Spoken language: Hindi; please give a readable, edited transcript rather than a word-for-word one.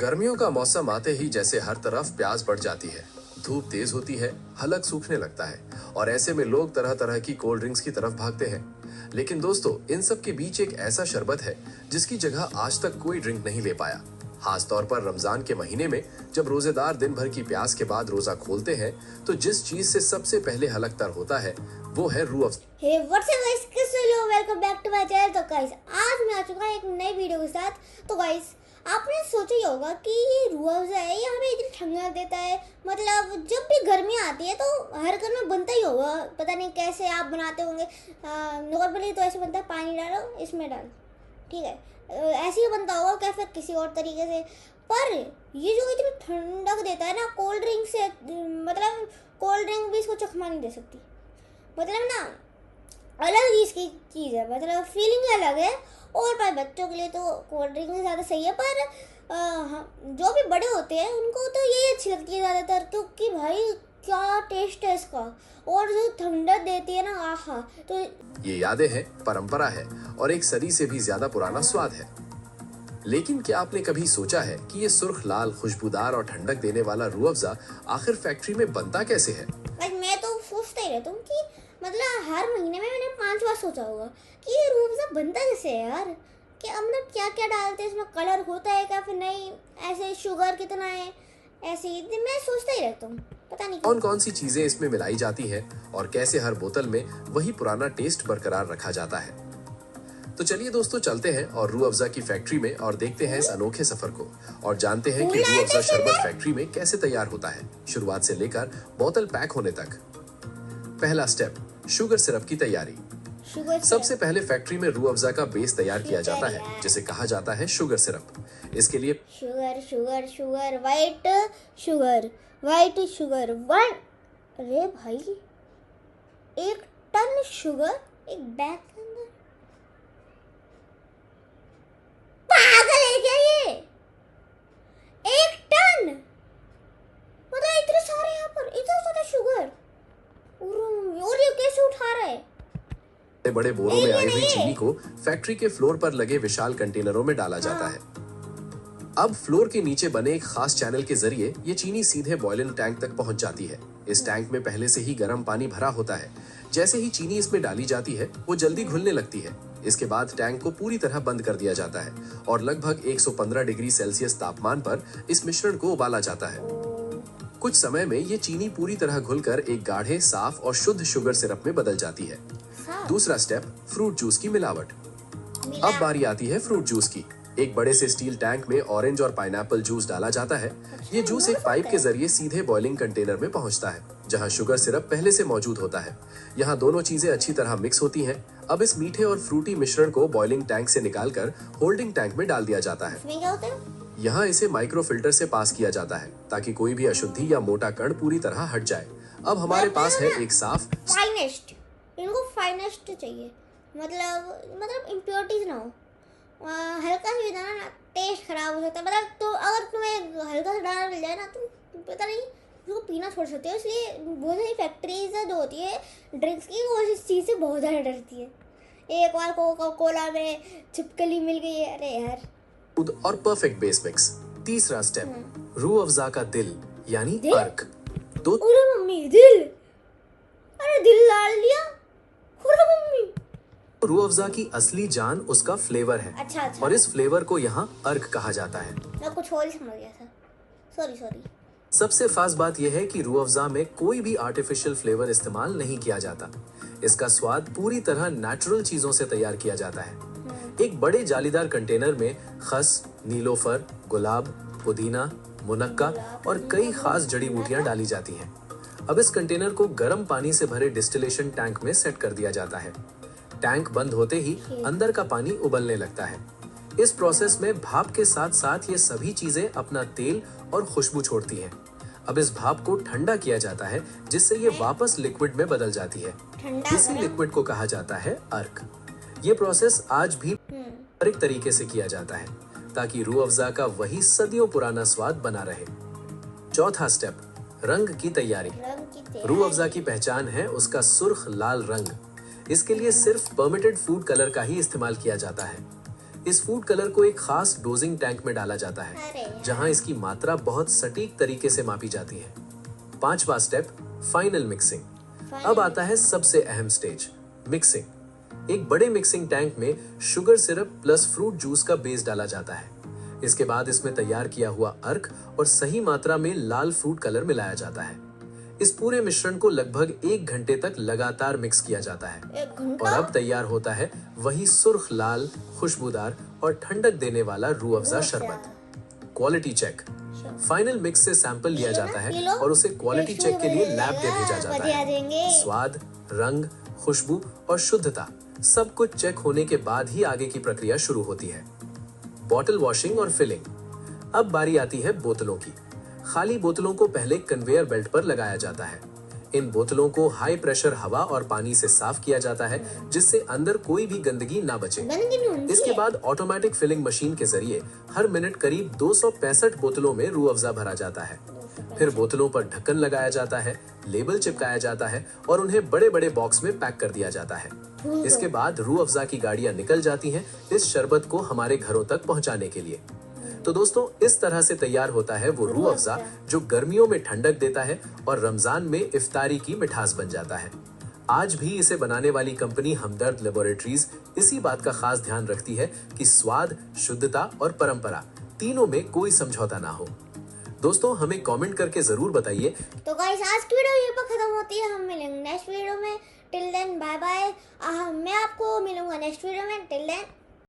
गर्मियों का मौसम आते ही जैसे हर तरफ प्यास बढ़ जाती है, धूप तेज होती है, हलक सूखने लगता है और ऐसे में लोग तरह तरह की कोल्ड ड्रिंक्स की तरफ भागते हैं। लेकिन दोस्तों, इन सब के बीच एक ऐसा शरबत है जिसकी जगह आज तक कोई ड्रिंक नहीं ले पाया। खास तौर पर रमजान के महीने में जब रोजेदार दिन भर की प्यास के बाद रोजा खोलते हैं, तो जिस चीज से सबसे पहले हलक तर होता है वो है Rooh Afza. Hey what's up guys, कैसे हो? Welcome back to my channel. तो गाइस, आज मैं आ चुका हूं एक नई वीडियो के साथ। तो गाइस, आपने सोचा ही होगा कि ये रूह अफ़ज़ा है, ये हमें इतनी ठंडक देता है। मतलब जब भी गर्मी आती है तो हर घर में बनता ही होगा, पता नहीं कैसे आप बनाते होंगे। नॉर्मली तो ऐसे बनता है, पानी डालो इसमें डाल, ठीक है, ऐसे ही बनता होगा क्या फिर किसी और तरीके से। पर ये जो इतनी ठंडक देता है ना, कोल्ड ड्रिंक से, मतलब कोल्ड ड्रिंक भी इसको चखमा नहीं दे सकती। मतलब ना, अलग ही इसकी चीज़ है, मतलब फीलिंग अलग है। और पर बच्चों के लिए तो कोल्ड ड्रिंक से ज़्यादा सही है, पर जो भी बड़े होते हैं उनको तो यही अच्छी लगती है ज़्यादातर, क्योंकि भाई क्या टेस्ट है इसका, और जो ठंडक देती है ना, आहा। तो ये यादें हैं, परंपरा है और एक सदी से भी ज्यादा पुराना स्वाद है। लेकिन क्या आपने कभी सोचा है कि ये सुर्ख लाल, खुशबूदार और ठंडक देने वाला रूह अफ़ज़ा आखिर फैक्ट्री में बनता कैसे है? मैं तो सोचता ही रहता हूँ कि मतलब हर महीने में मैंने 5 बार सोचा होगा कि ये रूह अफ़ज़ा बनता कैसे है यार, कि मतलब क्या क्या डालते हैं इसमें, कलर होता है क्या फिर नहीं, ऐसे शुगर कितना है, ऐसे ही मैं सोचता ही रहता हूँ, पता नहीं कौन कौन सी चीजें इसमें मिलाई जाती हैं और कैसे हर बोतल में वही पुराना टेस्ट बरकरार रखा जाता है। तो चलिए दोस्तों, चलते हैं और रूह अफ़ज़ा की फैक्ट्री में और देखते हैं इस अनोखे सफर को और जानते हैं कि रूह अफ़ज़ा शरबत फैक्ट्री में कैसे तैयार होता है, शुरुआत से लेकर बोतल पैक होने तक। पहला स्टेप, शुगर सिरप की तैयारी। सबसे पहले फैक्ट्री में रूह अफ़ज़ा का बेस तैयार किया जाता है, जिसे कहा जाता है शुगर सिरप। इसके लिए sugar sugar sugar white sugar, white sugar one. अरे भाई, 1 टन शुगर एक बैग के अंदर, पागल है क्या ये? 1 टन, मतलब इतने सारे, यहाँ पर इतना ज्यादा शुगर, और ये कैसे उठा रहा है? बड़े बोरों में आई हुई चीनी को फैक्ट्री के फ्लोर पर लगे विशाल कंटेनरों में डाला जाता है। अब फ्लोर के नीचे बने एक खास चैनल के जरिए ये चीनी सीधे बॉयलिंग टैंक तक पहुंच जाती है। इस टैंक में पहले से ही गर्म पानी भरा होता है। जैसे ही चीनी इसमें डाली जाती है, वो जल्दी घुलने लगती है। इसके बाद टैंक को पूरी तरह बंद कर दिया जाता है और लगभग 115 डिग्री सेल्सियस तापमान पर इस मिश्रण को उबाला जाता है। कुछ समय में ये चीनी पूरी तरह घुलकर एक गाढ़े, साफ और शुद्ध शुगर सिरप में बदल जाती है। दूसरा स्टेप, फ्रूट जूस की मिलावट। अब बारी आती है फ्रूट जूस की। एक बड़े से स्टील टैंक में ऑरेंज और पाइनएप्पल जूस डाला जाता है। ये जूस एक पाइप के जरिए सीधे बॉइलिंग कंटेनर में पहुंचता है, जहां शुगर सिरप पहले से मौजूद होता है। यहाँ दोनों चीजें अच्छी तरह मिक्स होती हैं। अब इस मीठे और फ्रूटी मिश्रण को बॉइलिंग टैंक से निकालकर होल्डिंग टैंक में डाल दिया जाता है। यहाँ इसे माइक्रो फिल्टर से पास किया जाता है ताकि कोई भी अशुद्धि या मोटा कण पूरी तरह हट जाए। अब हमारे पास है एक साफ, फाइनेस्ट, इनको फाइनेस्ट चाहिए, मतलब इम्प्योरिटीज ना हो। हल्का सा भी दाना ना, टेस्ट खराब हो सकता है। मतलब तो अगर तुम्हें हल्का सा दाना मिल जाए ना, तुम पता नहीं उसको पीना छोड़ सकते हो। इसलिए बहुत सारी फैक्ट्रीज जो होती है ड्रिंक्स की, वो इस चीज़ से बहुत ज़्यादा डरती है। एक बार कोका कोला में छिपकली मिल गई है, अरे यार। और परफेक्ट बेस मिक्स। तीसरा स्टेप, रूह अफ़ज़ा का दिल यानी अर्क। अरे मम्मी, दिल, अरे दिल डाल दिया, अरे मम्मी। रूह अफ़ज़ा की असली जान उसका फ्लेवर है। अच्छा। और इस फ्लेवर को यहाँ अर्क कहा जाता है। मैं कुछ और ही समझ गया था, सॉरी। सबसे खास बात यह है कि रूह अफ़ज़ा में कोई भी आर्टिफिशियल फ्लेवर इस्तेमाल नहीं किया जाता। इसका स्वाद पूरी तरह नेचुरल चीजों से तैयार किया जाता है। एक बड़े जालीदार कंटेनर में खस, नीलोफर, गुलाब, पुदीना, मुनक्का और कई खास जड़ी बूटियां डाली जाती हैं। अब इस कंटेनर को गर्म पानी से भरे डिस्टिलेशन टैंक में सेट कर दिया जाता है। टैंक बंद होते ही अंदर का पानी उबलने लगता है। इस प्रोसेस में भाप के साथ साथ ये सभी चीजें अपना तेल और खुशबू छोड़ती हैं। अब इस भाप को ठंडा किया जाता है, जिससे ये वापस लिक्विड में बदल जाती है। इसी लिक्विड को कहा जाता है अर्क। ये प्रोसेस आज भी पारंपरिक तरीके से किया जाता है ताकि रूह अफ़ज़ा का वही सदियों पुराना स्वाद बना रहे। चौथा स्टेप, रंग की तैयारी। रूह अफ़ज़ा की पहचान है उसका सुर्ख लाल रंग। इसके लिए सिर्फ परमिटेड फूड कलर का ही इस्तेमाल किया जाता है। इस फूड कलर को एक खास डोजिंग टैंक में डाला जाता है, अरे जहां इसकी मात्रा बहुत सटीक तरीके से मापी जाती है। 5वां स्टेप, फाइनल मिक्सिंग। अब आता है सबसे अहम स्टेज, मिक्सिंग। एक बड़े मिक्सिंग टैंक में sugar syrup plus fruit juice का बेस डाला जाता है। इसके बाद इसमें तैयार किया हुआ अर्क और सही मात्रा में लाल फ्रूट कलर मिलाया जाता है। इस पूरे मिश्रण को लगभग 1 घंटे तक लगातार मिक्स किया जाता है 1 और घंटा अब तैयार होता है वही सुर्ख लाल, खुशबूदार और ठंडक देने वाला रूह अफ़ज़ा शरबत। Quality check. फाइनल मिक्स से सैंपल लिया जाता है और उसे क्वालिटी चेक के लिए लैब में भेजा जाता है। स्वाद, रंग, खुशबू और शुद्धता सब कुछ चेक होने के बाद ही आगे की प्रक्रिया शुरू होती है। बॉटल वॉशिंग और फिलिंग। अब बारी आती है बोतलों की। खाली बोतलों को पहले कन्वेयर बेल्ट पर लगाया जाता है। इन बोतलों को हाई प्रेशर हवा और पानी से साफ किया जाता है, जिससे अंदर कोई भी गंदगी ना बचे। इसके बाद ऑटोमेटिक फिलिंग मशीन के जरिए हर मिनट करीब 265 बोतलों में रूह अफ़ज़ा भरा जाता है। फिर बोतलों पर ढक्कन लगाया जाता है, लेबल चिपकाया जाता है और उन्हें बड़े बड़े बॉक्स में पैक कर दिया जाता है। इसके बाद रूह अफ़ज़ा की गाड़ियां निकल जाती हैं इस शरबत को हमारे घरों तक पहुंचाने के लिए। तो दोस्तों, इस तरह से तैयार होता है वो रूह अफ़ज़ा जो गर्मियों में ठंडक देता है और रमजान में इफ्तारी की मिठास बन जाता है। आज भी इसे बनाने वाली कंपनी हमदर्द लेबोरेटरीज इसी बात का खास ध्यान रखती है कि स्वाद, शुद्धता और परंपरा तीनों में कोई समझौता ना हो। दोस्तों, हमें कमेंट करके जरूर बताइए। तो गाइस, आज की वीडियो यहीं पर खत्म होती है। हम मिलेंगे नेक्स्ट वीडियो में। Till then bye bye. मैं आपको मिलूंगा नेक्स्ट वीडियो में। Till then